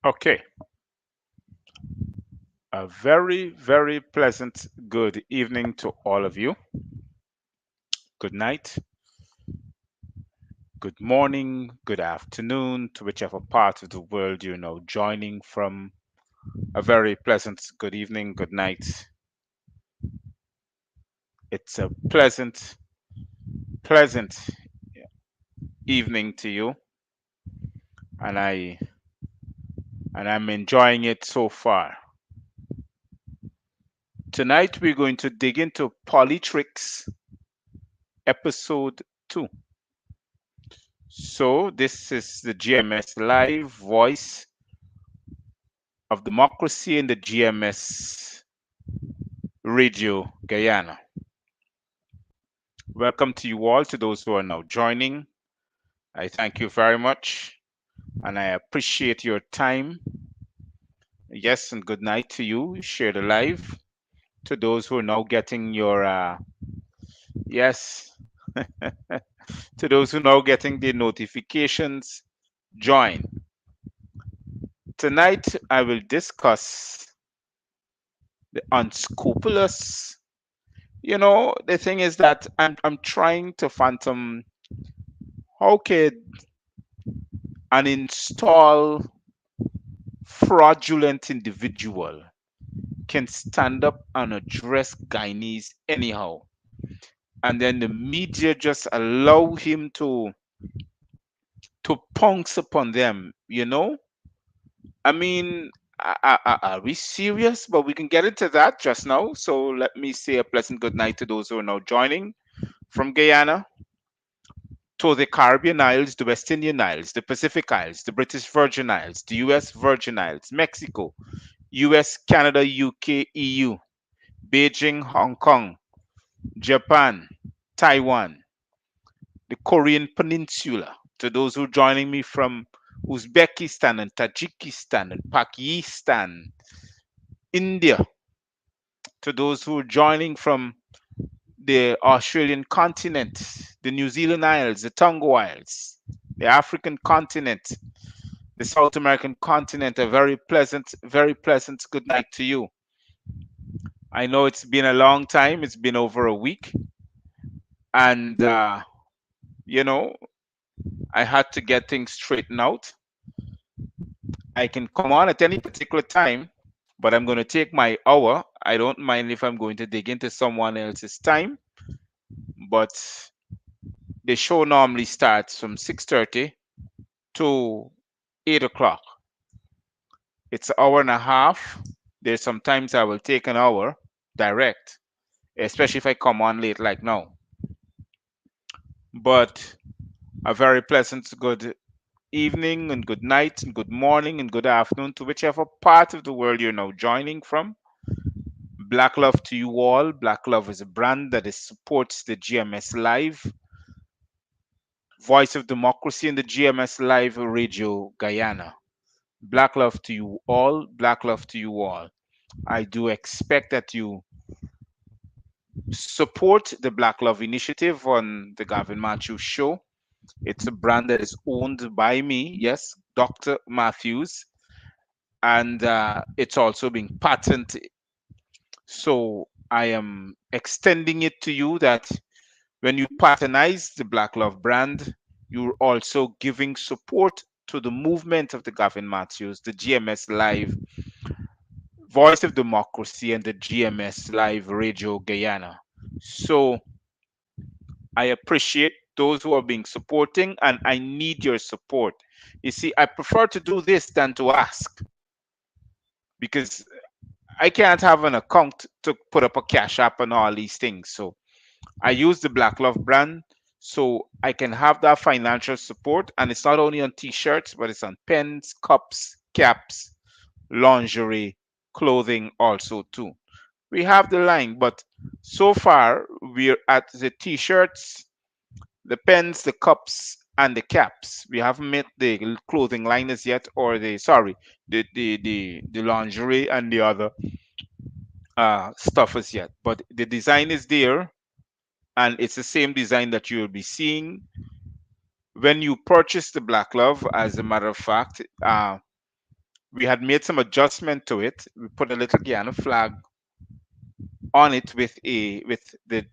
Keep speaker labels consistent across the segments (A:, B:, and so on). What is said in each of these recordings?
A: Okay, a very, very pleasant good evening to all of you. Good night, good morning, good afternoon to whichever part of the world you're now joining from. A very pleasant good evening, good night. It's a pleasant evening to you, and I'm enjoying it so far. Tonight we're going to dig into Poli-Tricks Episode 2. So this is the GMS Live Voice of Democracy in the GMS Radio Guyana. Welcome to you all, to those who are now joining. I thank you very much and I appreciate your time. Yes, and good night to you. Share the live. To those who are now getting your, yes, to those who are now getting the notifications, join. Tonight I will discuss the unscrupulous. The thing is that I'm trying to fathom how could an install fraudulent individual can stand up and address Guyanese anyhow, and then the media just allow him to pounce upon them. I mean, are we serious? But we can get into that just now. So let me say a pleasant good night to those who are now joining from Guyana, to the Caribbean Isles, the West Indian Isles, the Pacific Isles, the British Virgin Isles, the US Virgin Isles, Mexico, US, Canada, UK, EU, Beijing, Hong Kong, Japan, Taiwan, the Korean Peninsula, to those who are joining me from Uzbekistan and Tajikistan and Pakistan, India, to those who are joining from the Australian continent, the New Zealand Isles, the Tonga Isles, the African continent, the South American continent. A very pleasant good night to you. I know it's been a long time, it's been over a week, and you know, I had to get things straightened out. I can come on at any particular time, but I'm going to take my hour. I don't mind if I'm going to dig into someone else's time, but the show normally starts from 6:30 to 8 o'clock. It's an hour and a half. There's sometimes I will take an hour direct, especially if I come on late like now. But a very pleasant good evening and good night and good morning and good afternoon to whichever part of the world you're now joining from. Black love to you all. Black love is a brand that supports the GMS Live, Voice of Democracy, and the GMS Live Radio Guyana. Black love to you all. Black love to you all. I do expect that you support the Black Love Initiative on the Gavin Matthews Show. It's a brand that is owned by me, yes, Dr. Matthews, and it's also being patented. So I am extending it to you that when you patronize the Black Love brand, you're also giving support to the movement of the Gavin Matthews, the GMS Live, Voice of Democracy, and the GMS Live Radio Guyana. So I appreciate those who are being supporting, and I need your support. You see, I prefer to do this than to ask, because I can't have an account to put up a cash app and all these things. So I use the Black Love brand so I can have that financial support. And it's not only on t-shirts, but it's on pens, cups, caps, lingerie, clothing also too. We have the line, but so far we're at the t-shirts, the pens, the cups, and the caps. We haven't met the clothing line as yet, or the lingerie and the other stuff as yet. But the design is there, and it's the same design that you'll be seeing when you purchase the Black Love. As a matter of fact, We had made some adjustment to it. We put a little Guyana flag on it with the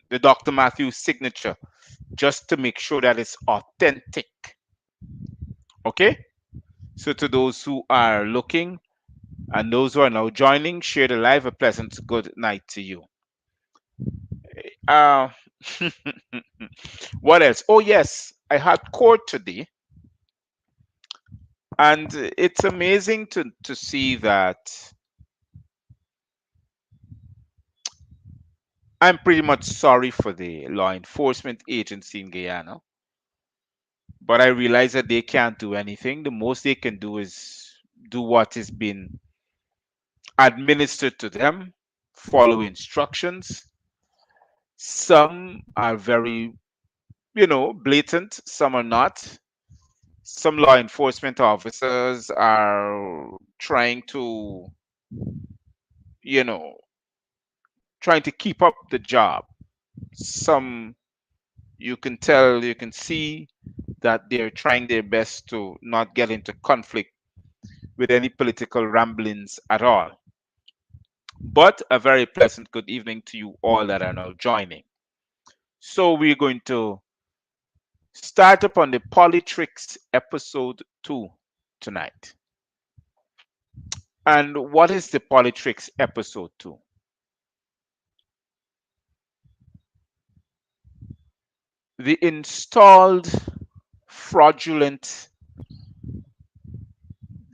A: Dr. Matthews signature, just to make sure that it's authentic. Okay? So to those who are looking and those who are now joining, share the live. A pleasant good night to you. Uh, what else? Oh yes, I had court today, and it's amazing to see that I'm pretty much sorry for the law enforcement agency in Guyana, but I realize that they can't do anything. The most they can do is do what is being administered to them, follow instructions. Some are very, blatant, some are not. Some law enforcement officers are you know, trying to keep up the job. Some you can see that they're trying their best to not get into conflict with any political ramblings at all. But a very pleasant good evening to you all that are now joining. So we're going to start up on the Poli-Tricks episode 2 tonight. And what is the Poli-Tricks episode 2? The installed fraudulent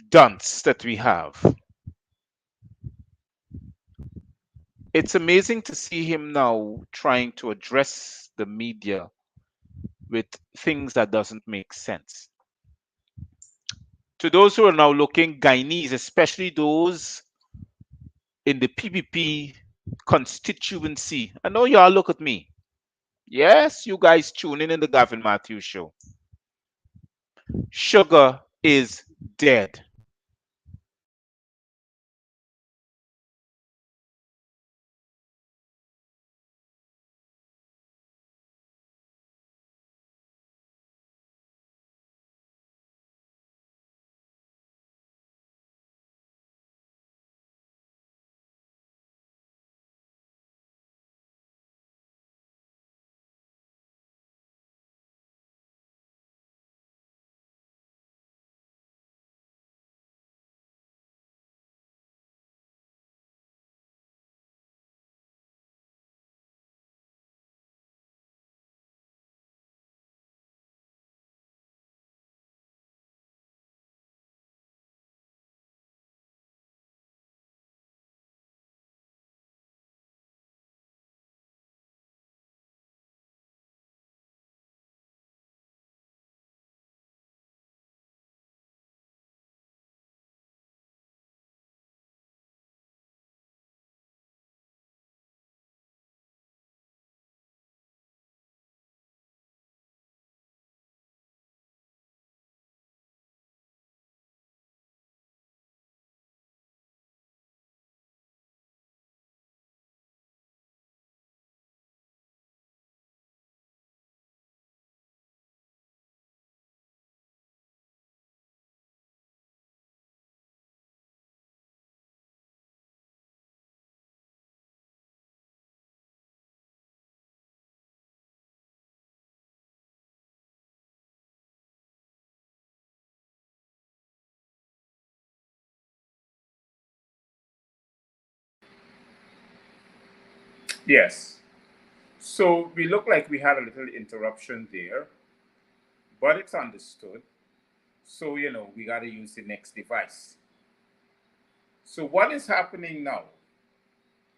A: dunce that we have. It's amazing to see him now trying to address the media with things that doesn't make sense. To those who are now looking, Guyanese, especially those in the PPP constituency, I know y'all look at me. Yes, you guys tune in the Gavin Matthews show. Sugar is dead. Yes. So we look like we had a little interruption there, but it's understood. So, we got to use the next device. So, what is happening now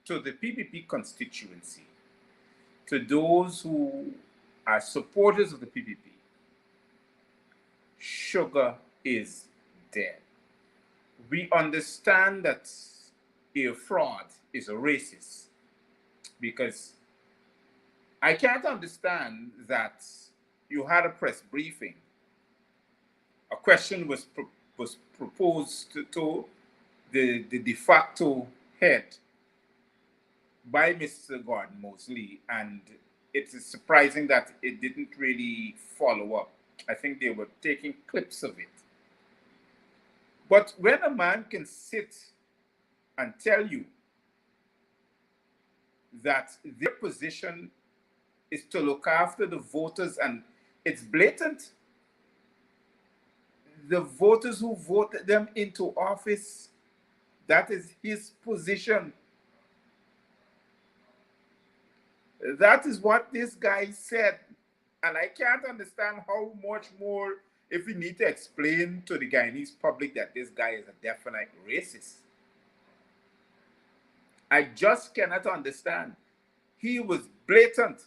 A: to the PPP constituency, to those who are supporters of the PPP? Sugar is dead. We understand that a fraud is a racist because I can't understand that you had a press briefing. A question was proposed to the de facto head by Mr. Gordon Mosley, and it is surprising that it didn't really follow up. I think they were taking clips of it.
B: But when a man can sit and tell you that their position is to look after the voters, and it's blatant, the voters who voted them into office, that is his position. That is what this guy said. And I can't understand how much more if we need to explain to the Guyanese public that this guy is a definite racist. I just cannot understand. He was blatant.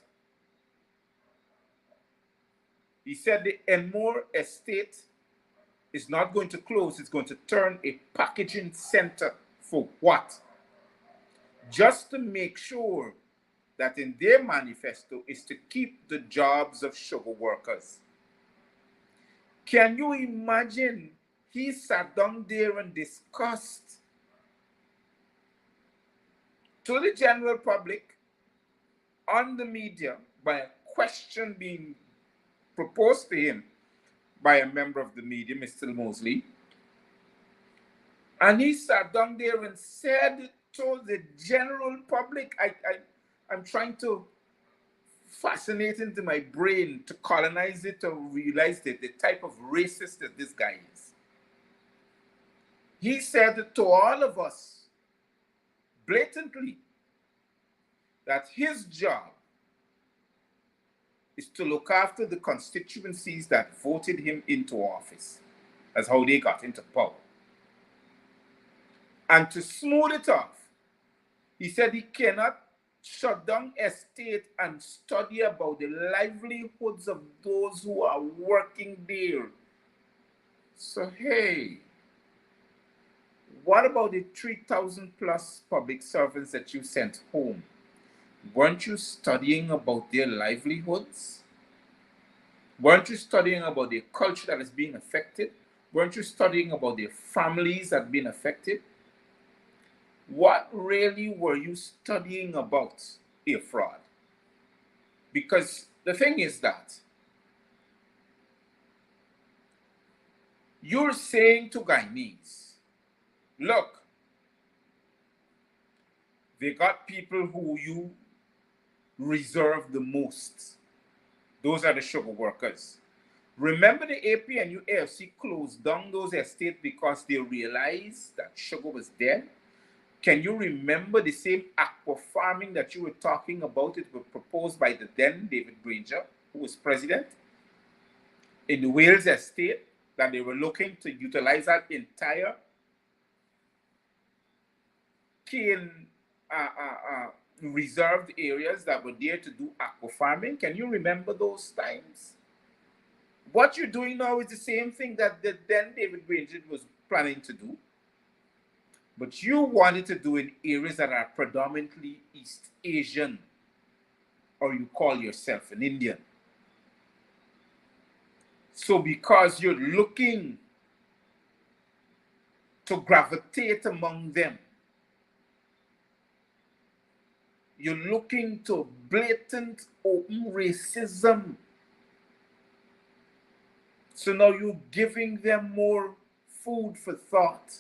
B: He said the Enmore estate is not going to close, it's going to turn a packaging center. For what? Just to make sure that in their manifesto is to keep the jobs of sugar workers. Can you imagine? He sat down there and discussed to the general public on the media by a question being proposed to him by a member of the media, Mr. Mosley. And he sat down there and said to the general public, I'm trying to fascinate into my brain to colonize it, to realize the type of racist that this guy is. He said to all of us blatantly that his job is to look after the constituencies that voted him into office. That's how they got into power. And to smooth it off, he said he cannot shut down estate and study about the livelihoods of those who are working there. So, hey, what about the 3,000 plus public servants that you sent home? Weren't you studying about their livelihoods? Weren't you studying about their culture that is being affected? Weren't you studying about their families that have been affected? What really were you studying about, a fraud? Because the thing is that you're saying to Guyanese, look, they got people who you reserve the most. Those are the sugar workers. Remember the APNU AFC closed down those estates because they realized that sugar was dead? Can you remember the same aqua farming that you were talking about? It was proposed by the then David Granger, who was president, in the Wales estate, that they were looking to utilize that entire cane reserved areas that were there to do aqua farming. Can you remember those times? What you're doing now is the same thing that the then David Granger was planning to do. But you wanted to do in areas that are predominantly East Asian, or you call yourself an Indian. So because you're looking to gravitate among them, you're looking to blatant open racism. So now you're giving them more food for thought.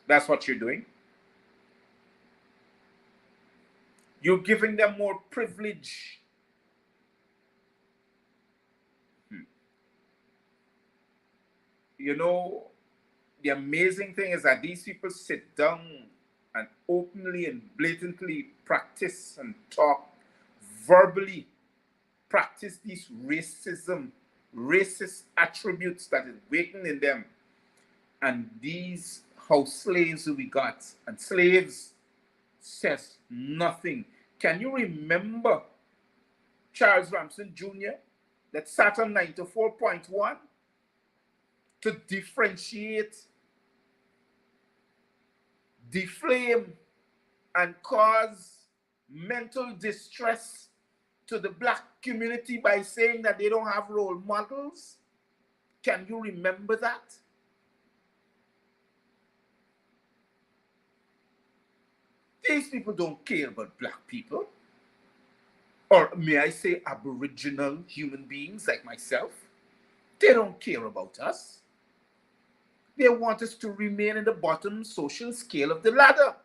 B: That's what you're doing. You're giving them more privilege. You know, the amazing thing is that these people sit down and openly and blatantly practice and talk, verbally practice these racist attributes that is waiting in them. And these house slaves who we got, and slaves says nothing. Can you remember Charles Ramsden Jr. that sat on 94.1 to differentiate, deflame, and cause mental distress to the black community by saying that they don't have role models? Can you remember that? These people don't care about black people, or may I say aboriginal human beings like myself. They don't care about us. They want us to remain in the bottom social scale of the ladder.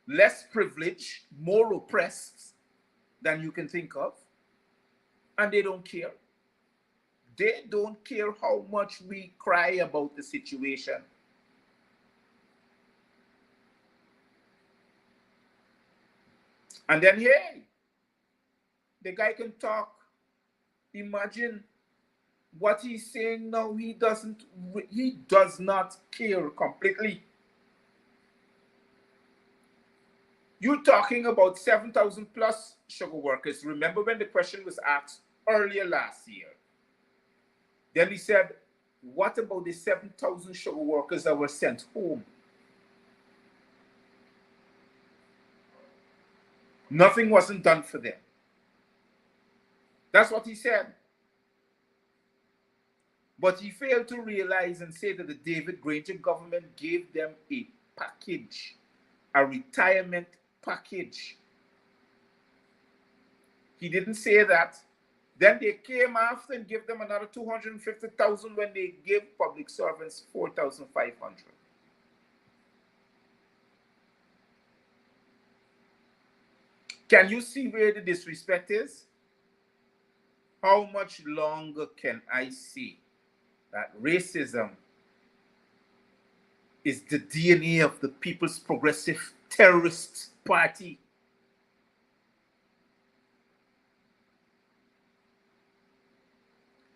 B: Less privileged, more oppressed than you can think of. And they don't care. They don't care how much we cry about the situation. And then, hey, the guy can talk. Imagine what he's saying now. He does not care completely. You're talking about 7,000 plus sugar workers. Remember when the question was asked earlier last year? Then he said, what about the 7,000 sugar workers that were sent home? Nothing wasn't done for them. That's what he said. But he failed to realize and say that the David Granger government gave them a package, a retirement package. He didn't say that. Then they came after and gave them another 250,000 when they gave public servants 4,500. Can you see where the disrespect is? How much longer can I see that racism is the DNA of the People's Progressive Terrorist Party?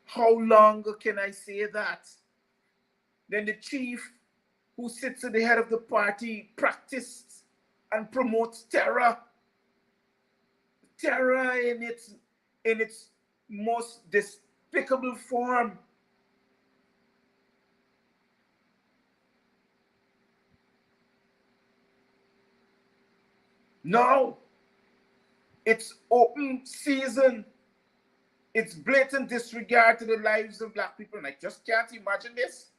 B: How longer can I say that? Then the chief who sits at the head of the party practiced and promotes terror. Terror in its most despicable form. No, it's open season. It's blatant disregard to the lives of black people, and I just can't imagine this.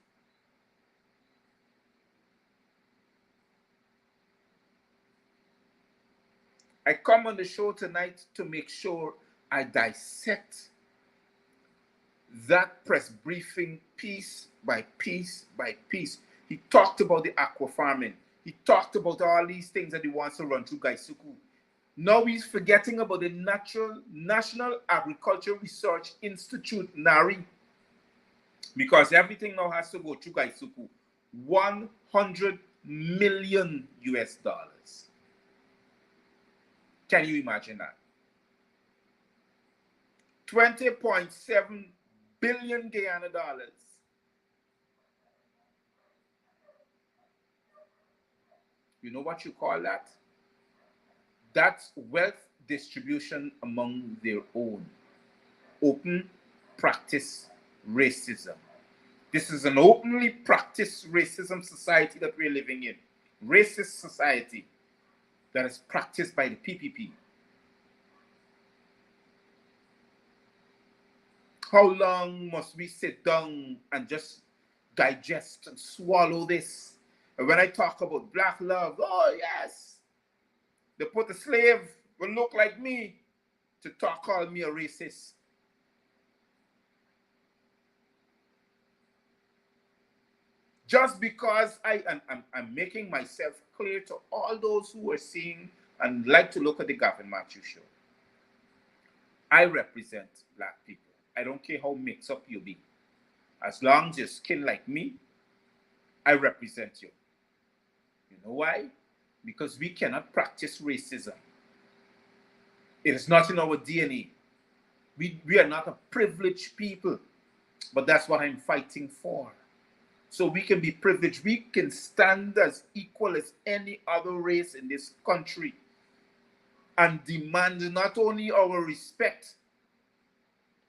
B: I come on the show tonight to make sure I dissect that press briefing piece by piece by piece. He talked about the aqua farming. He talked about all these things that he wants to run through Gaisuku. Now he's forgetting about the National Agriculture Research Institute, NARI, because everything now has to go through Gaisuku. 100 million US dollars. Can you imagine that? 20.7 billion Guyana dollars. You know what you call that? That's wealth distribution among their own. Open practice racism. This is an openly practiced racism society that we're living in. Racist society that is practiced by the PPP. How long must we sit down and just digest and swallow this? And when I talk about black love, oh yes, they put a slave will look like me to call me a racist. Just because I'm making myself clear to all those who are seeing and like to look at the Gavin Matthews show. I represent black people. I don't care how mixed up you be. As long as you're skin like me, I represent you. You know why? Because we cannot practice racism. It is not in our DNA. We are not a privileged people, but that's what I'm fighting for. So we can be privileged. We can stand as equal as any other race in this country and demand not only our respect,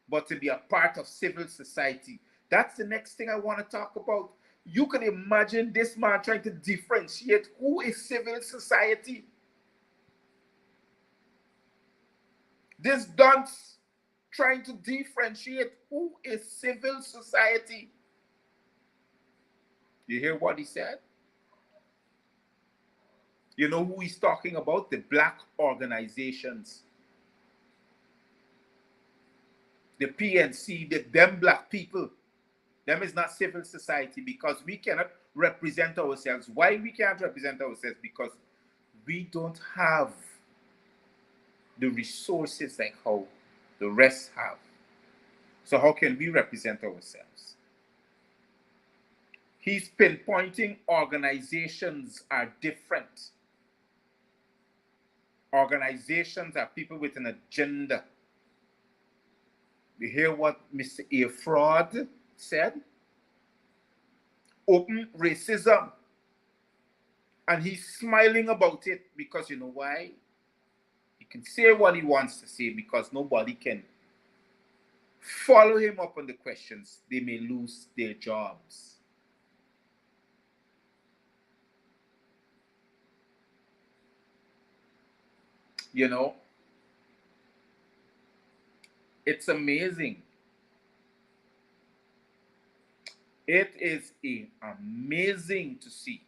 B: but to be a part of civil society. That's the next thing I want to talk about. You can imagine this man trying to differentiate who is civil society. This dunce trying to differentiate who is civil society. You hear what he said? You know who he's talking about? The black organizations. the PNC, them black people, them is not civil society because we cannot represent ourselves. Why we can't represent ourselves? Because we don't have the resources like how the rest have. So how can we represent ourselves? He's pinpointing organizations are different. Organizations are people with an agenda. You hear what Mr. A. Fraud said? Open racism. And he's smiling about it because you know why? He can say what he wants to say because nobody can follow him up on the questions. They may lose their jobs. You know, it's amazing. It is amazing to see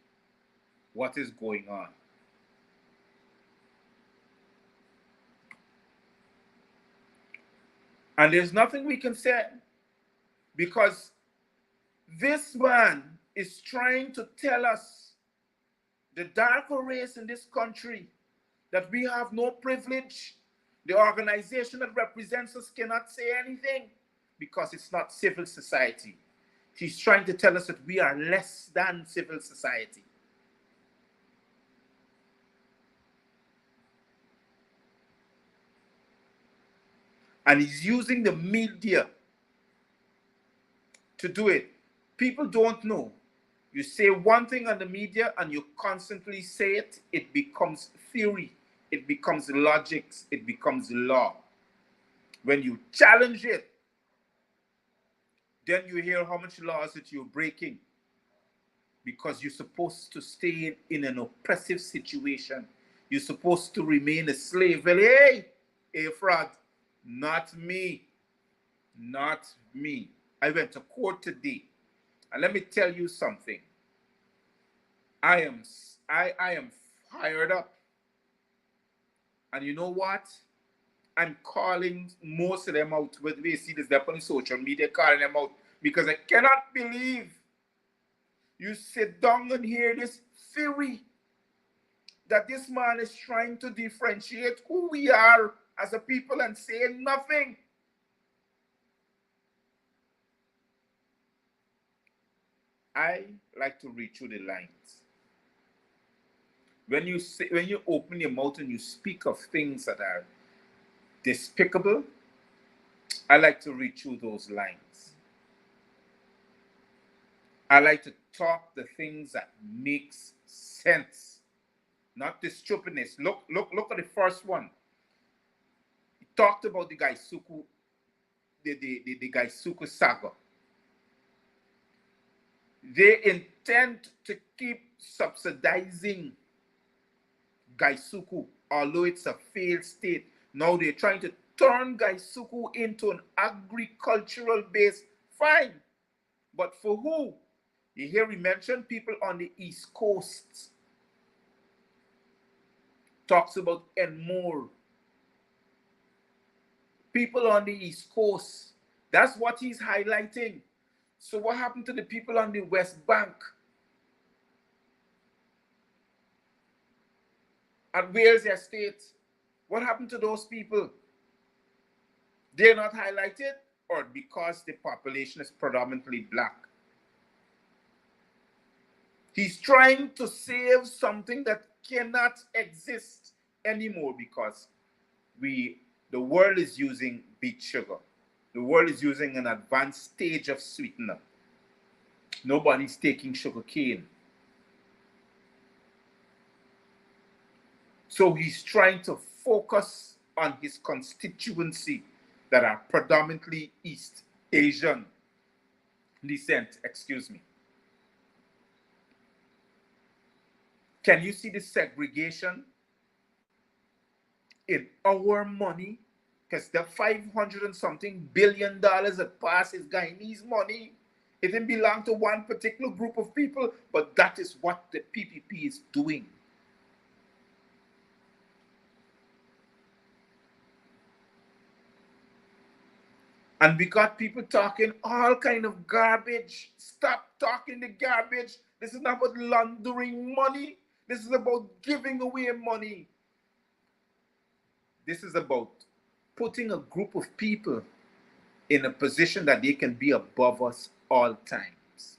B: what is going on. And there's nothing we can say because this man is trying to tell us, the darker race in this country, that we have no privilege. The organization that represents us cannot say anything because it's not civil society. He's trying to tell us that we are less than civil society. And he's using the media to do it. People don't know. You say one thing on the media and you constantly say it, it becomes theory, it becomes logics, it becomes law. When you challenge it, then you hear how much laws that you're breaking because you're supposed to stay in an oppressive situation. You're supposed to remain a slave. Well, hey, Fraud, not me. Not me. I went to court today. And let me tell you something. I am fired up. And you know what? I'm calling most of them out. Whether they see this up on social media, calling them out because I cannot believe you sit down and hear this theory that this man is trying to differentiate who we are as a people and saying nothing. I like to read through the lines. When you open your mouth and you speak of things that are despicable, I like to read through those lines. I like to talk the things that makes sense, not the stupidness. Look at the first one. He talked about the Gaisuku, the Gaisuku saga. They intend to keep subsidizing Gaisuku, although it's a failed state. Now they're trying to turn Gaisuku into an agricultural base. Fine. But for who? You hear me mention people on the East Coast. Talks about Enmore. People on the East Coast. That's what he's highlighting. So what happened to the people on the West Bank? At Wales Estate? What happened to those people? They're not highlighted, or because the population is predominantly black? He's trying to save something that cannot exist anymore because the world is using beet sugar. The world is using an advanced stage of sweetener. Nobody's taking sugar cane. So he's trying to focus on his constituency that are predominantly East Asian descent, excuse me. Can you see the segregation in our money? Because the 500 and something billion dollars that passed is Guyanese money. It didn't belong to one particular group of people, but that is what the PPP is doing. And we got people talking all kind of garbage. Stop talking the garbage. This is not about laundering money. This is about giving away money. This is about putting a group of people in a position that they can be above us all times.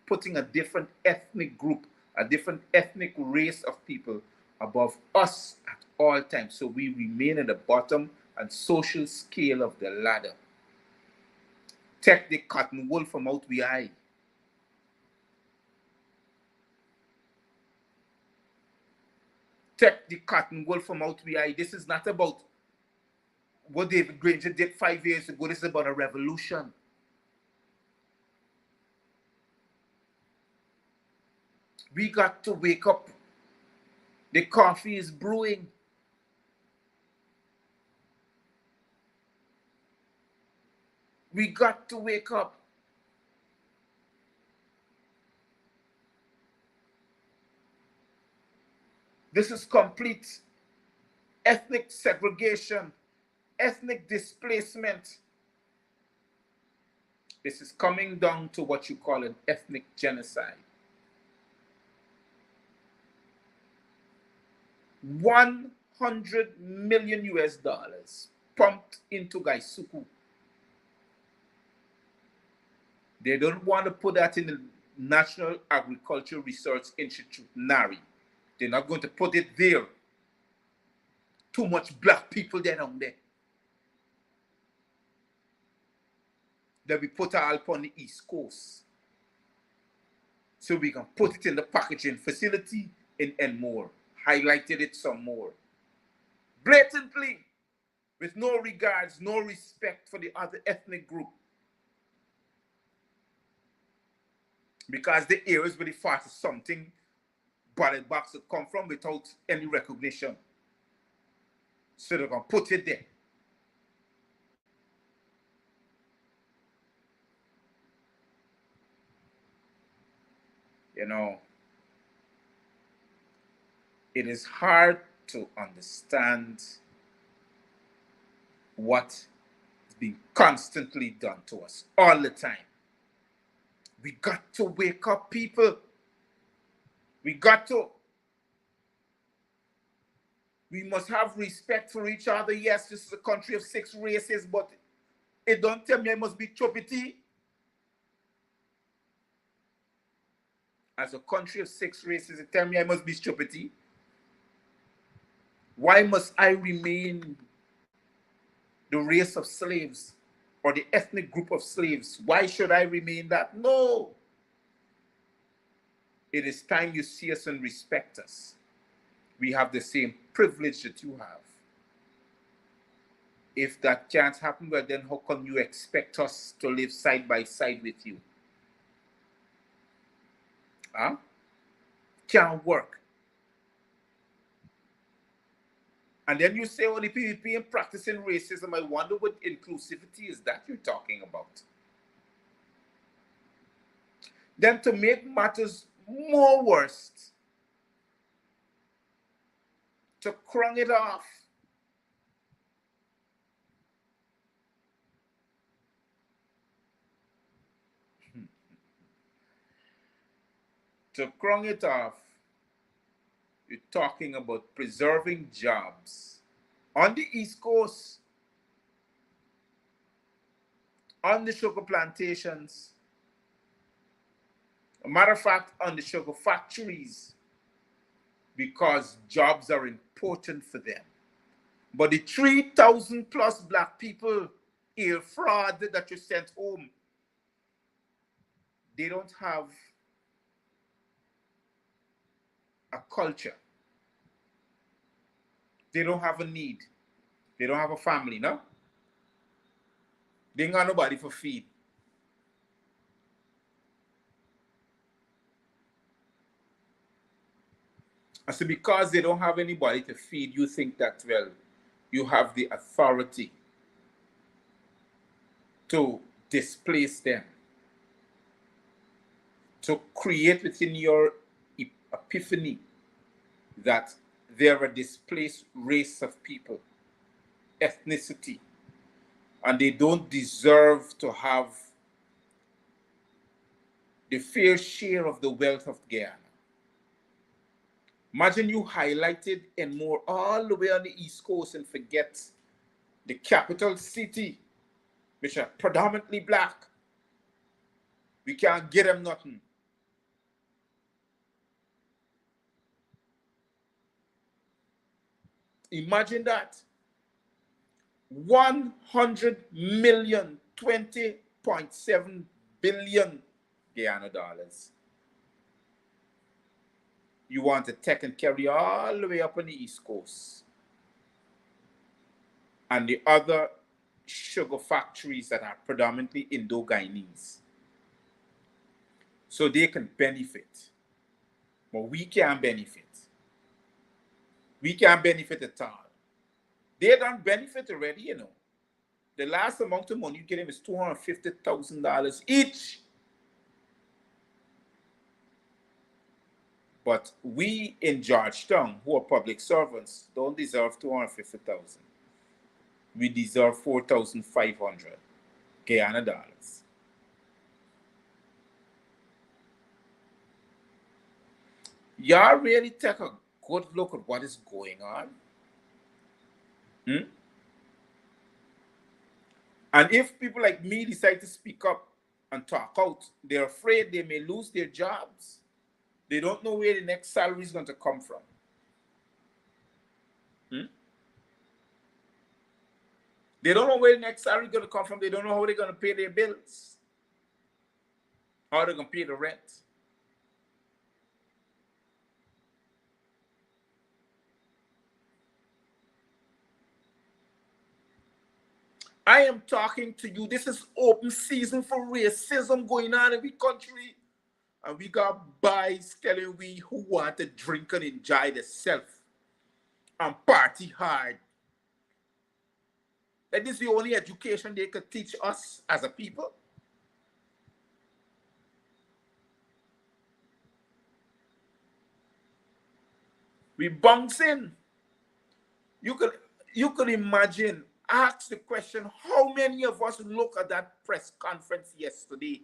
B: Putting a different ethnic group, a different ethnic race of people above us at all times. So we remain at the bottom and social scale of the ladder. Take the cotton wool from out we eye. Take the cotton wool from out we eye. This is not about what David Granger did 5 years ago. This is about a revolution. We got to wake up. The coffee is brewing. We got to wake up. This is complete ethnic segregation, ethnic displacement. This is coming down to what you call an ethnic genocide. 100 million US dollars pumped into Gaisuku. They don't want to put that in the National Agricultural Research Institute, NARI. They're not going to put it there. Too much black people there down there. That we put all upon the East Coast. So we can put it in the packaging facility in Enmore. Highlighted it some more. Blatantly, with no regards, no respect for the other ethnic group. Because the areas where the fat is something ballot box would come from without any recognition. So they're going to put it there. You know, it is hard to understand what is being constantly done to us all the time. We got to wake up, people. We got to. We must have respect for each other. Yes, this is a country of 6 races, but it don't tell me I must be choppity. As a country of 6 races, it tell me I must be choppity. Why must I remain the race of slaves or the ethnic group of slaves? Why should I remain that? No. It is time you see us and respect us. We have the same privilege that you have. If that can't happen, well, then how come you expect us to live side by side with you? Huh? Can't work. And then you say, oh, the people being practicing racism. I wonder what inclusivity is that you're talking about. Then to make matters more worse, to crown it off, you're talking about preserving jobs on the East Coast, on the sugar plantations, a matter of fact, on the sugar factories, because jobs are important for them. But the 3,000 plus black people here fraud that you sent home, they don't have a culture. They don't have a need. They don't have a family, no? They ain't got nobody for feed. And so because they don't have anybody to feed, you think that, well, you have the authority to displace them, to create within your epiphany that they're a displaced race of people, ethnicity. and they don't deserve to have the fair share of the wealth of Guyana. Imagine you highlighted and more all the way on the East Coast and forget the capital city, which are predominantly black. We can't get them nothing. Imagine that. 100 million, 20.7 billion Guyana dollars. You want to take and carry all the way up on the East Coast. And the other sugar factories that are predominantly Indo-Guyanese. So they can benefit. But we can't benefit. We can't benefit at all. They don't benefit already, you know. The last amount of money you get them is $250,000 each. But we in Georgetown, who are public servants, don't deserve $250,000. We deserve 4,500 Guyana dollars. Y'all really take a good look at what is going on. And if people like me decide to speak up and talk out, they're afraid they may lose their jobs. They don't know where the next salary is going to come from. They don't know where the next salary is going to come from. They don't know how they're going to pay their bills, how they're going to pay the rent. I am talking to you. This is open season for racism going on in the country. And we got boys telling we who want to drink and enjoy themselves and party hard. That is the only education they could teach us as a people. We bounce in. You could imagine, ask the question, how many of us look at that press conference yesterday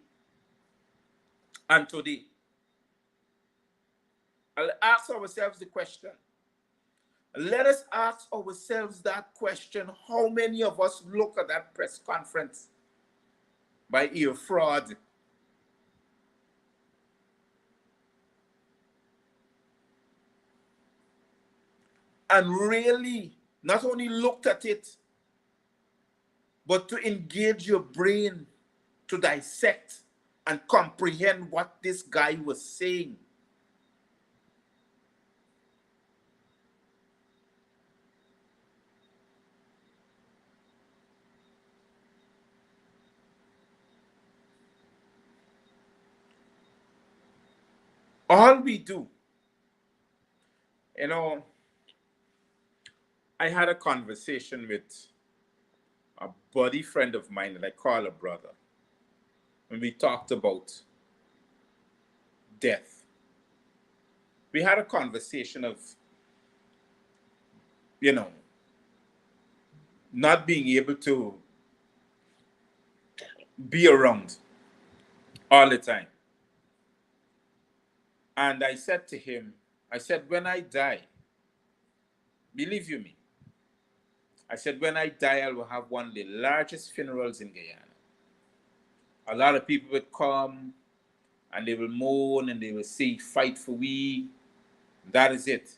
B: and today? I'll ask ourselves the question. Let us ask ourselves that question. How many of us look at that press conference by ear fraud? And really not only looked at it, but to engage your brain to dissect and comprehend what this guy was saying. All we do, you know, I had a conversation with a buddy friend of mine that I call a brother, when we talked about death. We had a conversation of, you know, not being able to be around all the time. And I said to him, I said, when I die, believe you me, I said, when I die, I will have one of the largest funerals in Guyana. A lot of people would come and they will mourn and they will say, fight for we. That is it.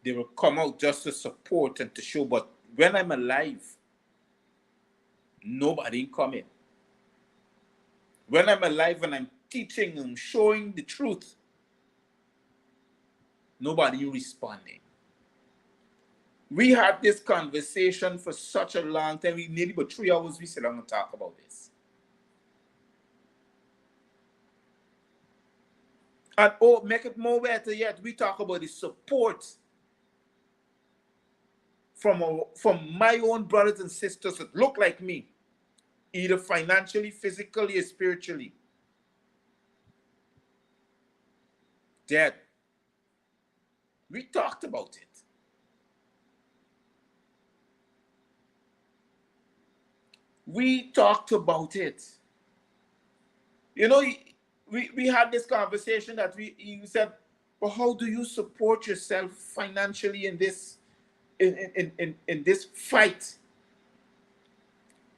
B: They will come out just to support and to show. But when I'm alive, nobody coming. When I'm alive and I'm teaching and showing the truth, nobody responding. We had this conversation for such a long time. We nearly about 3 hours we sit down and talk about this. And oh, make it more better yet, we talk about the support from my own brothers and sisters that look like me, either financially, physically, or spiritually. Dead. We talked about it. We talked about it. You know, we had this conversation that you said, but how do you support yourself financially in this in this fight?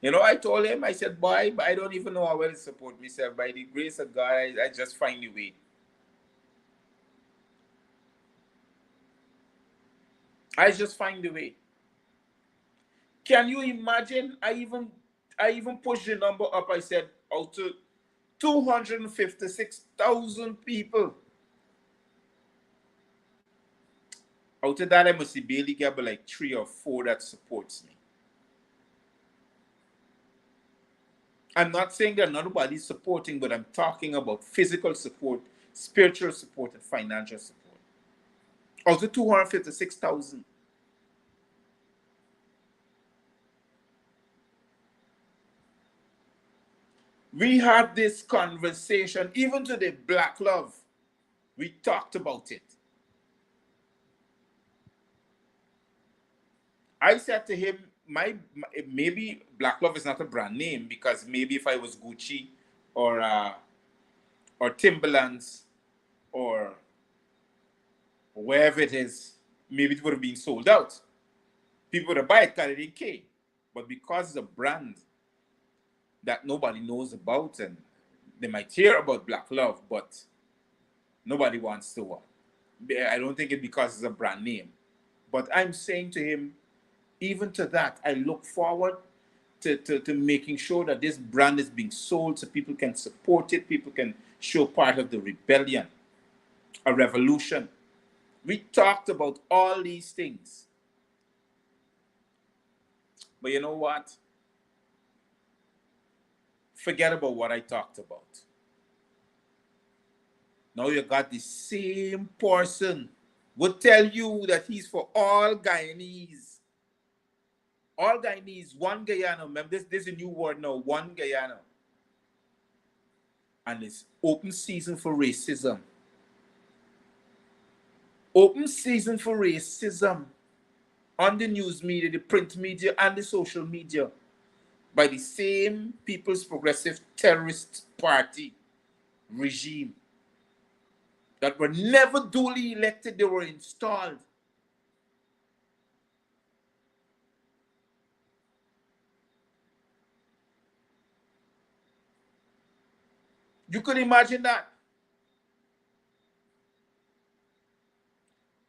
B: You know, I told him, I said, boy, I don't even know how well to support myself. By the grace of God, I just find a way. I just find a way. Can you imagine? I even pushed the number up. I said out to 256,000 people. Out of that, I must barely get about like 3 or 4 that supports me. I'm not saying that nobody's supporting, but I'm talking about physical support, spiritual support, and financial support. Out of 256,000. We had this conversation, even to the Black Love. We talked about it. I said to him, maybe Black Love is not a brand name, because maybe if I was Gucci or Timberlands or wherever it is, maybe it would have been sold out. People would have bought it because it didn't care. But because it's a brand that nobody knows about, and they might hear about Black Love, but nobody wants to. I don't think it's because it's a brand name. But I'm saying to him, even to that, I look forward to making sure that this brand is being sold so people can support it, people can show part of the rebellion, a revolution. We talked about all these things. But you know what? Forget about what I talked about. Now you got the same person would tell you that he's for all Guyanese. All Guyanese, one Guyana. Remember, this is a new word now, one Guyana. And it's open season for racism. Open season for racism on the news media, the print media, and the social media by the same People's Progressive Terrorist Party regime that were never duly elected, they were installed. You could imagine that.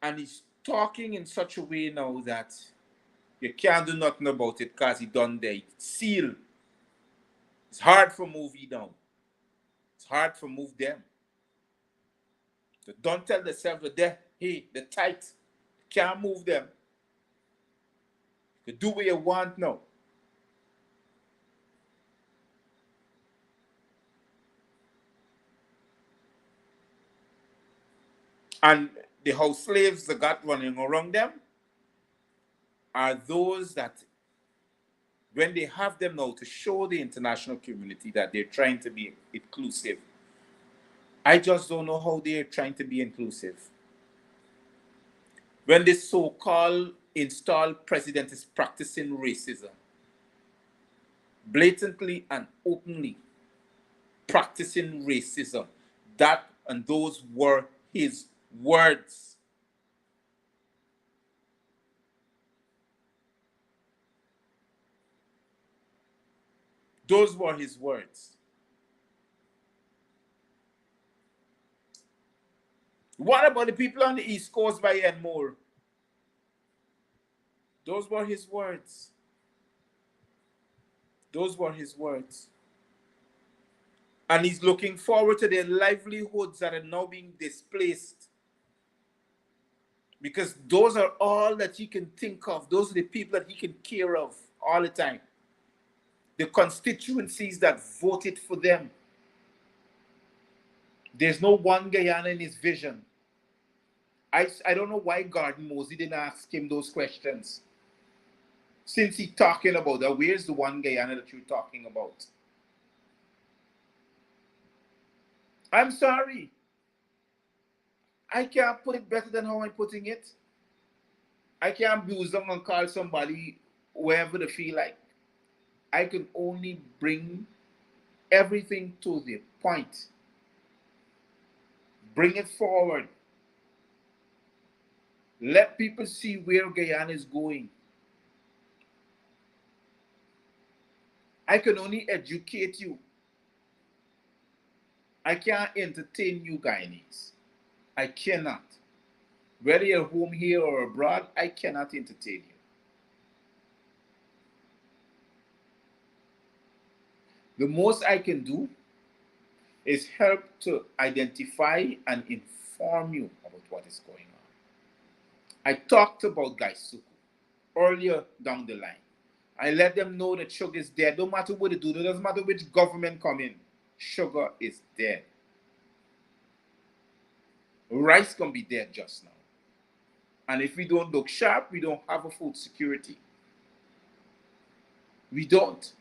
B: And he's talking in such a way now that you can't do nothing about it because he done there. It's sealed. It's hard for movie now. It's hard for move them. So don't tell themselves that they're tight. Can't move them. You can do what you want now. And the house slaves that got running around them are those that, when they have them now to show the international community that they're trying to be inclusive, I just don't know how they're trying to be inclusive. When this so-called installed president is practicing racism, blatantly and openly practicing racism, that and those were his words. Those were his words. What about the people on the East Coast by Enmore? Those were his words. Those were his words. And he's looking forward to their livelihoods that are now being displaced. Because those are all that he can think of. Those are the people that he can care of all the time. The constituencies that voted for them. There's no one Guyana in his vision. I don't know why Gordon Mosey didn't ask him those questions. Since he's talking about that, where's the one Guyana that you're talking about? I'm sorry. I can't put it better than how I'm putting it. I can't abuse them and call somebody wherever they feel like. I can only bring everything to the point, bring it forward, let people see where Guyana is going. I can only educate you. I can't entertain you Guyanese. I cannot. Whether you're home here or abroad, I cannot entertain you. The most I can do is help to identify and inform you about what is going on. I talked about Gaisuku earlier down the line. I let them know that sugar is dead. No matter what they do, it doesn't matter which government come in, sugar is dead. Rice can be dead just now. And if we don't look sharp, we don't have a food security. We don't.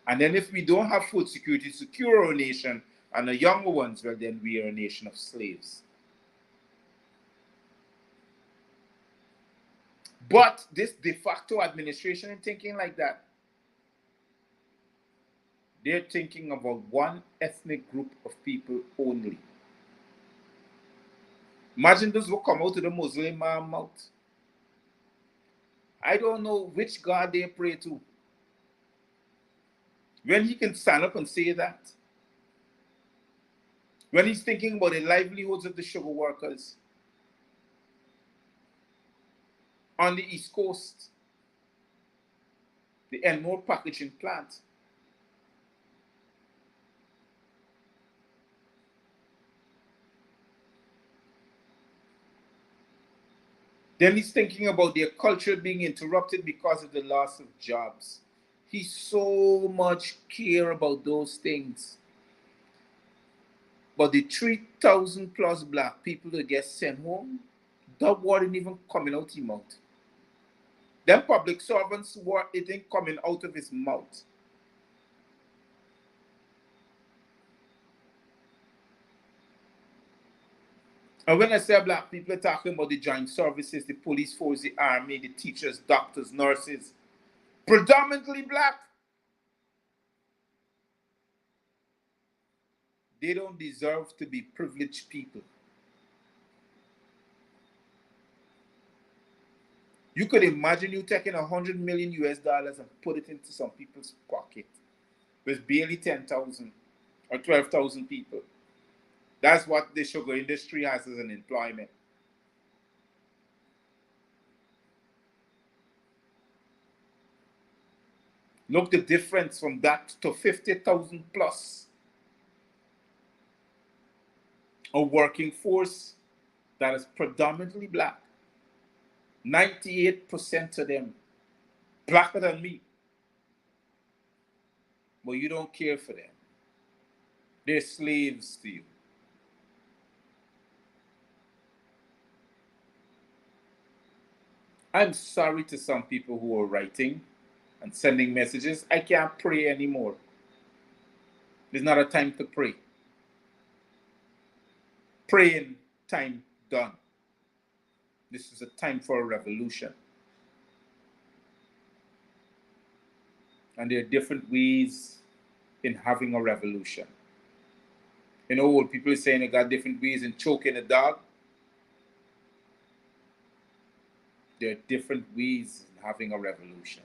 B: And then if we don't have food security, secure our nation and the younger ones, well, then we are a nation of slaves. But this de facto administration is thinking like that. They're thinking about one ethnic group of people only. Imagine this will come out of the Muslim mouth. I don't know which God they pray to. When he can stand up and say that, when he's thinking about the livelihoods of the sugar workers on the East Coast, the Enmore packaging plant, then he's thinking about their culture being interrupted because of the loss of jobs. He so much care about those things. But the 3,000 plus black people that get sent home, that wasn't even coming out his mouth. Them public servants were it ain't coming out of his mouth. And when I say black people, are talking about the joint services, the police force, the army, the teachers, doctors, nurses, predominantly black. They don't deserve to be privileged people. You could imagine you taking $100 million US and put it into some people's pocket with barely 10,000 or 12,000 people. That's what the sugar industry has as an employment. Look the difference from that to 50,000 plus. A working force that is predominantly black. 98% of them blacker than me. But you don't care for them. They're slaves to you. I'm sorry to some people who are writing and sending messages. I can't pray anymore. There's not a time to pray. Praying time done. This is a time for a revolution. And there are different ways in having a revolution. You know, old people are saying they got different ways in choking a dog. There are different ways in having a revolution.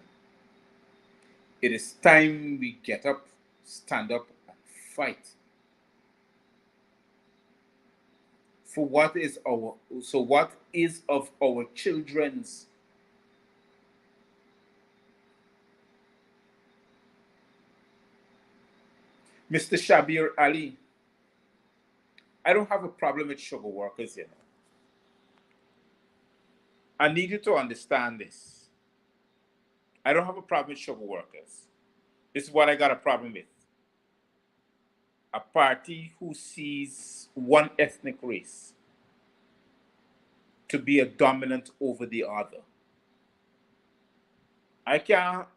B: It is time we get up, stand up, and fight for what is of our children's. Mr. Shabir Ali, I don't have a problem with sugar workers, you know. I need you to understand this. I don't have a problem with sugar workers. This is what I got a problem with. A party who sees one ethnic race to be a dominant over the other. I can't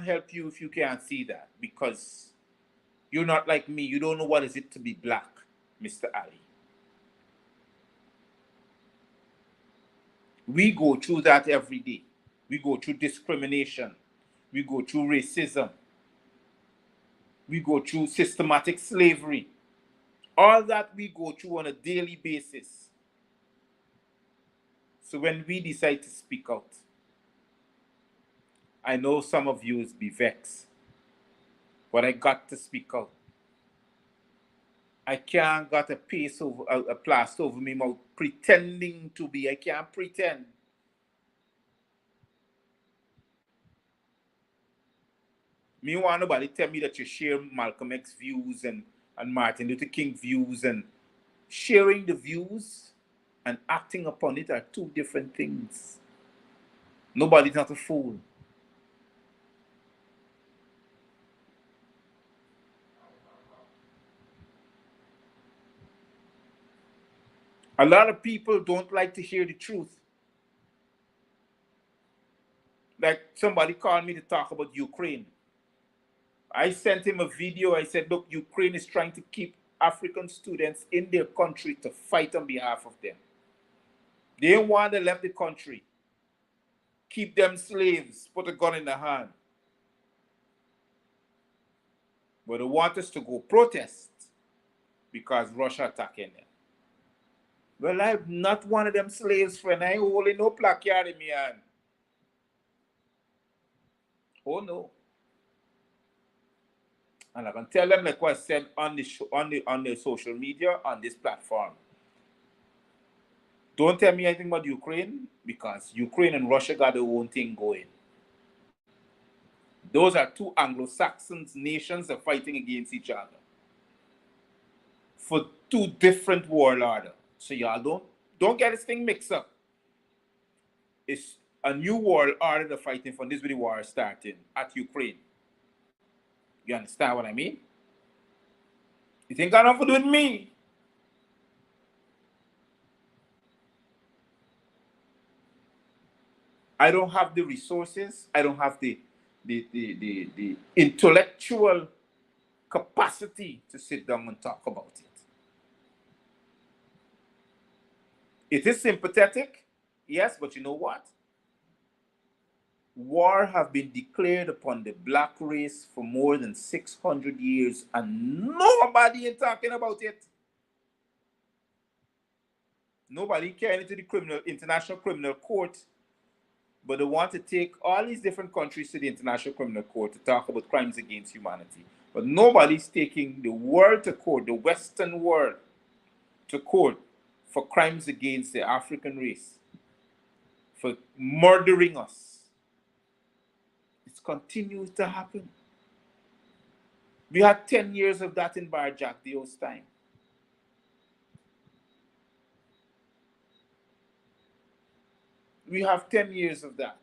B: help you if you can't see that, because you're not like me. You don't know what is it to be black, Mr. Ali. We go through that every day. We go through discrimination. We go through racism. We go through systematic slavery. All that we go through on a daily basis. So when we decide to speak out, I know some of you will be vexed, but I got to speak out. I can't got a paste over a plaster over me mouth pretending to be. I can't pretend. Me want nobody tell me that you share Malcolm X views and Martin Luther King views, and sharing the views and acting upon it are two different things. Nobody's not a fool. A lot of people don't like to hear the truth. Like somebody called me to talk about Ukraine. I sent him a video. I said, look, Ukraine is trying to keep African students in their country to fight on behalf of them. They didn't want to leave the country. Keep them slaves, put a gun in their hand. But they want us to go protest because Russia attacking them. Well, I'm not one of them slaves, friend. I ain't holding no placard in my hand. Oh no. And I can tell them like what I said on the show, on the social media, on this platform. Don't tell me anything about Ukraine, because Ukraine and Russia got their own thing going. Those are two Anglo-Saxon nations that are fighting against each other for two different world orders. So y'all don't get this thing mixed up. It's a new world order they're fighting for. This is where the war is starting at Ukraine. You understand what I mean? You think got nothing to do with me? I don't have the resources. I don't have the intellectual capacity to sit down and talk about it. It is sympathetic, yes, but you know what? War have been declared upon the black race for more than 600 years, and nobody is talking about it. Nobody carrying it to the International Criminal Court, but they want to take all these different countries to the International Criminal Court to talk about crimes against humanity. But nobody's taking the world to court, the Western world to court, for crimes against the African race, for murdering us. It continues to happen. We had 10 years of that in Bar Jack Dio's time. We have 10 years of that.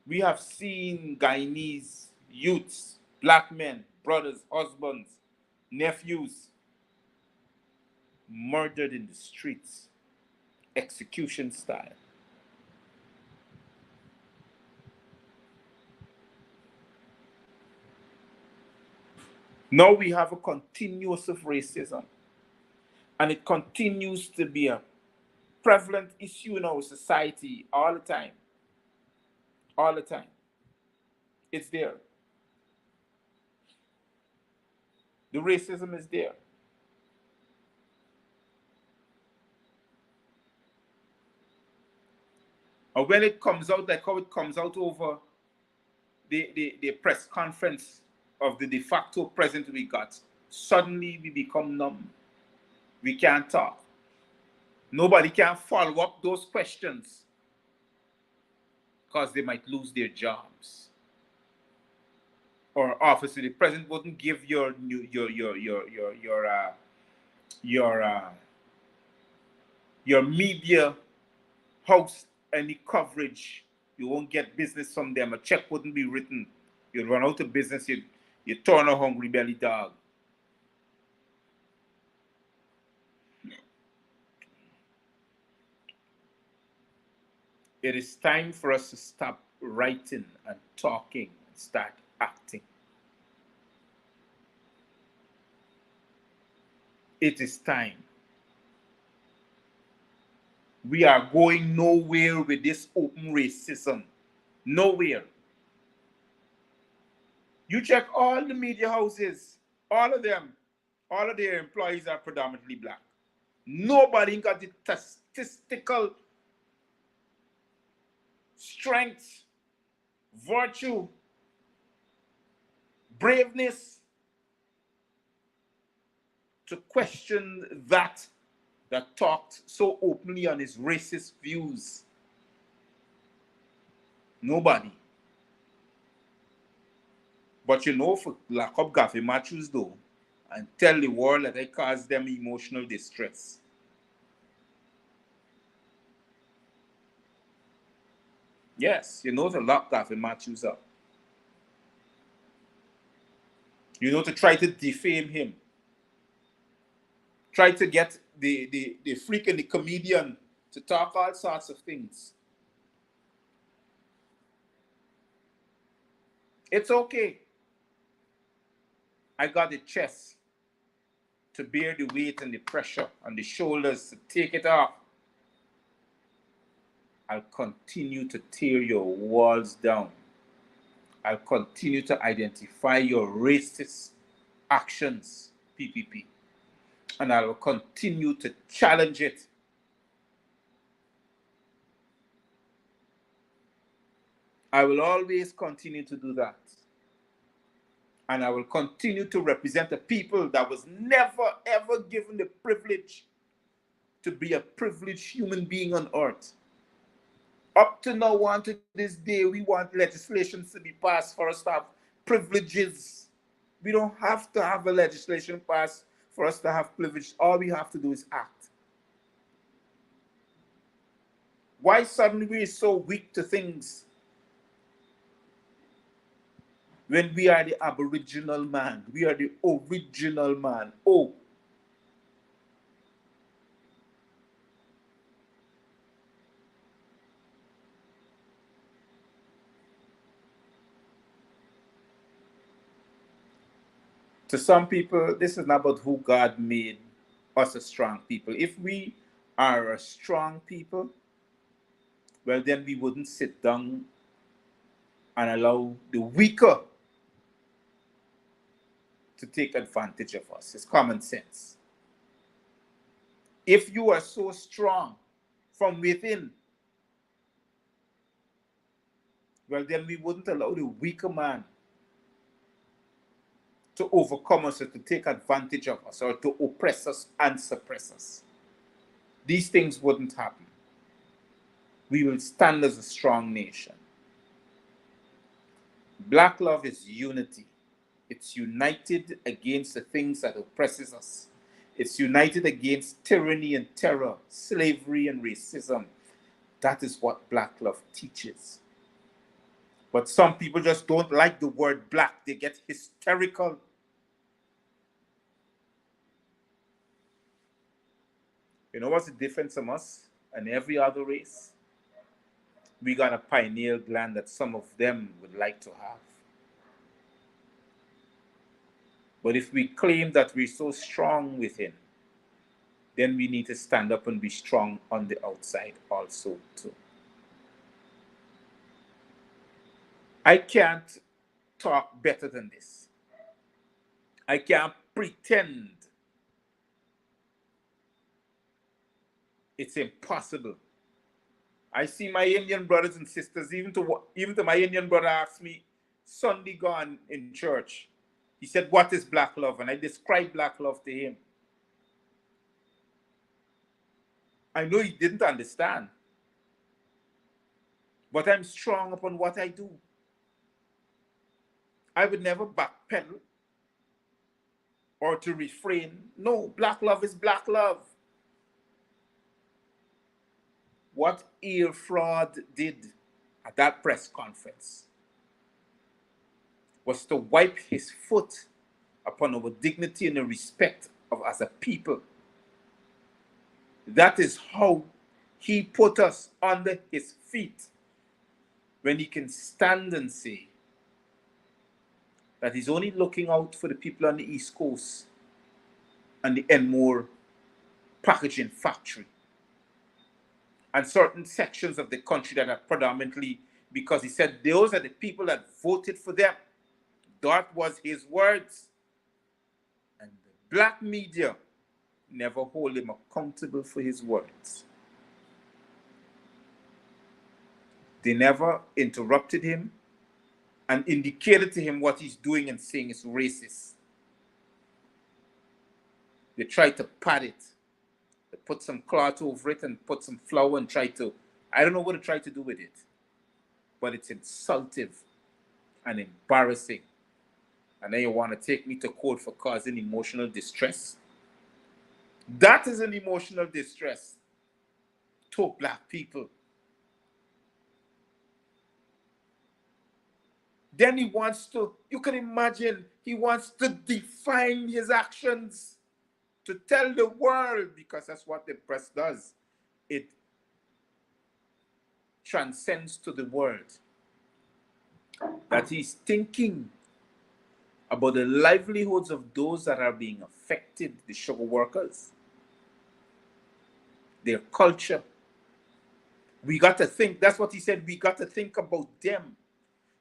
B: We have seen Guyanese youths, black men, brothers, husbands, nephews, murdered in the streets, execution style. Now we have a continuous of racism, and it continues to be a prevalent issue in our society all the time. All the time. It's there. The racism is there. And when it comes out, like how it comes out over the press conference of the de facto president we got, suddenly we become numb. We can't talk. Nobody can follow up those questions because they might lose their jobs. Or obviously the president wouldn't give your media house any coverage. You won't get business from them. A check wouldn't be written. You'd run out of business. You turn a hungry belly dog. It is time for us to stop writing and talking and start acting. It is time. We are going nowhere with this open racism. Nowhere. You check all the media houses, all of them, all of their employees are predominantly black. Nobody got the statistical strength, virtue, braveness to question that talked so openly on his racist views. Nobody. But you know, for lock up Gaffy Matthews though, and tell the world that I caused them emotional distress. Yes, you know to lock Gaffy Matthews up. You know to try to defame him. Try to get the freak and the comedian to talk all sorts of things. It's okay. I got the chest to bear the weight and the pressure on the shoulders to take it off. I'll continue to tear your walls down. I'll continue to identify your racist actions, PPP. And I will continue to challenge it. I will always continue to do that. And I will continue to represent a people that was never, ever given the privilege to be a privileged human being on earth. Up to now, on to this day, we want legislation to be passed for us to have privileges. We don't have to have a legislation passed for us to have privilege. All we have to do is act. Why suddenly we are so weak to things when we are the aboriginal man? We are the original man. Oh, to some people, this is not about who God made us a strong people. If we are a strong people, well, then we wouldn't sit down and allow the weaker to take advantage of us. It's common sense. If you are so strong from within, well, then we wouldn't allow the weaker man to overcome us or to take advantage of us or to oppress us and suppress us. These things wouldn't happen. We will stand as a strong nation. Black love is unity. It's united against the things that oppresses us. It's united against tyranny and terror, slavery and racism. That is what black love teaches. But some people just don't like the word black. They get hysterical. You know what's the difference from us and every other race? We got a pineal gland that some of them would like to have. But if we claim that we're so strong within, then we need to stand up and be strong on the outside also too. I can't talk better than this. I can't pretend. It's impossible. I see my Indian brothers and sisters, even to my Indian brother asked me Sunday gone in church. He said, "What is black love?" And I described black love to him. I know he didn't understand. But I'm strong upon what I do. I would never backpedal or to refrain. No, black love is black love. What Ear Fraud did at that press conference was to wipe his foot upon our dignity and the respect of as a people. That is how he put us under his feet when he can stand and say that he's only looking out for the people on the East Coast and the Enmore packaging factory. and certain sections of the country that are predominantly, because he said those are the people that voted for them. That was his words. And the black media never hold him accountable for his words. They never interrupted him and indicated to him what he's doing and saying is racist. They tried to pad it. They put some cloth over it and put some flour and try to, I don't know what to try to do with it. But it's insultive and embarrassing. And then you want to take me to court for causing emotional distress? That is an emotional distress to black people. Then he wants to, you can imagine, he wants to define his actions, to tell the world, because that's what the press does. It transcends to the world that he's thinking about the livelihoods of those that are being affected, the sugar workers, their culture. We got to think, that's what he said, we got to think about them.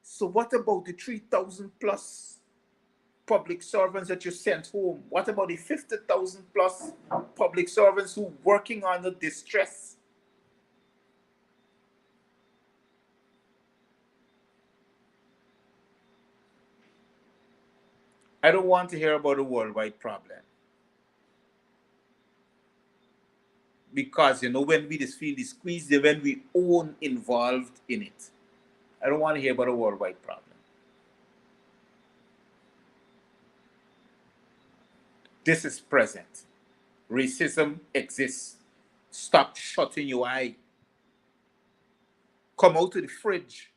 B: So what about the 3,000 plus public servants that you sent home? What about the 50,000 plus public servants who are working under distress? I don't want to hear about a worldwide problem. Because, you know, when we just feel the squeeze, when we own involved in it. I don't want to hear about a worldwide problem. This is present. Racism exists. Stop shutting your eye. Come out to the fridge.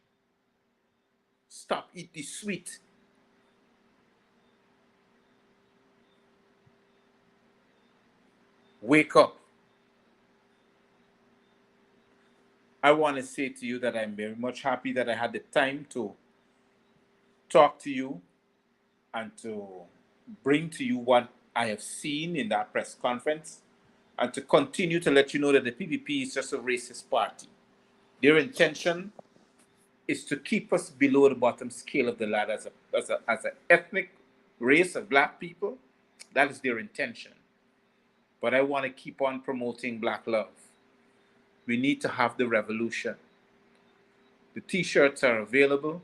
B: Stop eating the sweet. Wake up. I want to say to you that I'm very much happy that I had the time to talk to you and to bring to you what I have seen in that press conference, and to continue to let you know that the PPP is just a racist party. Their intention is to keep us below the bottom scale of the ladder as an ethnic race of black people. That is their intention. But I want to keep on promoting black love. We need to have the revolution. The t-shirts are available.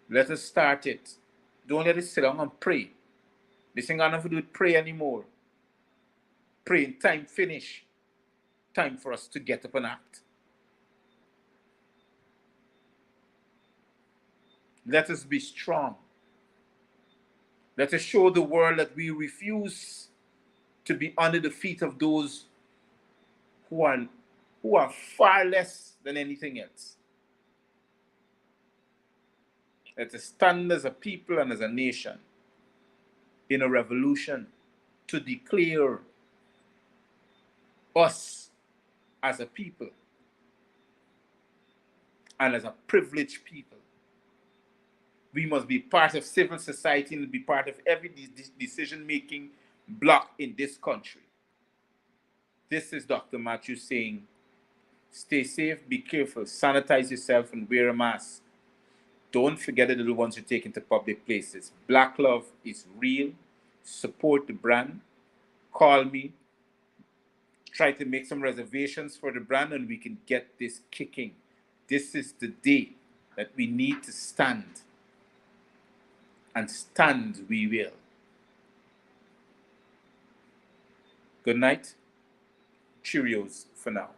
B: Let us start it. Don't let us sit down and pray. This ain't got nothing to do with pray anymore. Praying time finish. Time for us to get up and act. Let us be strong. Let us show the world that we refuse to be under the feet of those who are far less than anything else. Let us stand as a people and as a nation in a revolution to declare us as a people and as a privileged people. We must be part of civil society and be part of every decision-making block in this country. This is Dr. Matthews saying, stay safe, be careful, sanitize yourself, and wear a mask. Don't forget the little ones you take into public places. Black love is real. Support the brand. Call me. Try to make some reservations for the brand and we can get this kicking. This is the day that we need to stand. And stand we will. Good night. Cheerios for now.